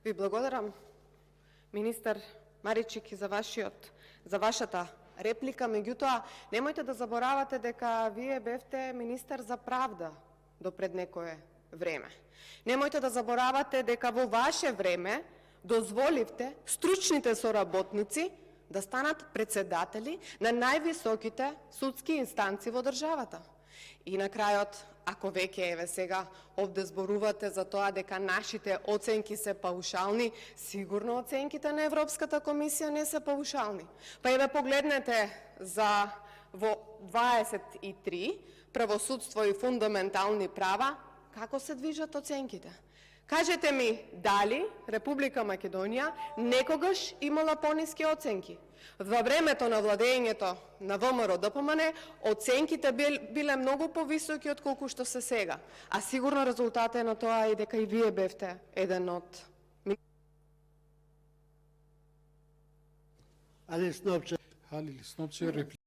Ви благодарам, министар Марички, за вашата реплика, меѓутоа, немојте да заборавате дека вие бевте министар за правда до пред некое време. Немојте да заборавате дека во ваше време дозволивте стручните соработници да станат председатели на највисоките судски инстанции во државата. И на крајот, ако веќе еве сега овде зборувате за тоа дека нашите оценки се паушални, сигурно оценките на Европската комисија не се паушални. Па еве погледнете за во 23 правосудство и фундаментални права како се движат оценките. Кажете ми дали Република Македонија некогаш имала пониски оценки? Во времето на владењето на ВМРО-ДПМН оценките биле многу повисоки од колку што се сега. А сигурно резултатот е на тоа и дека и вие бевте еден од... Halil Snopçu replika.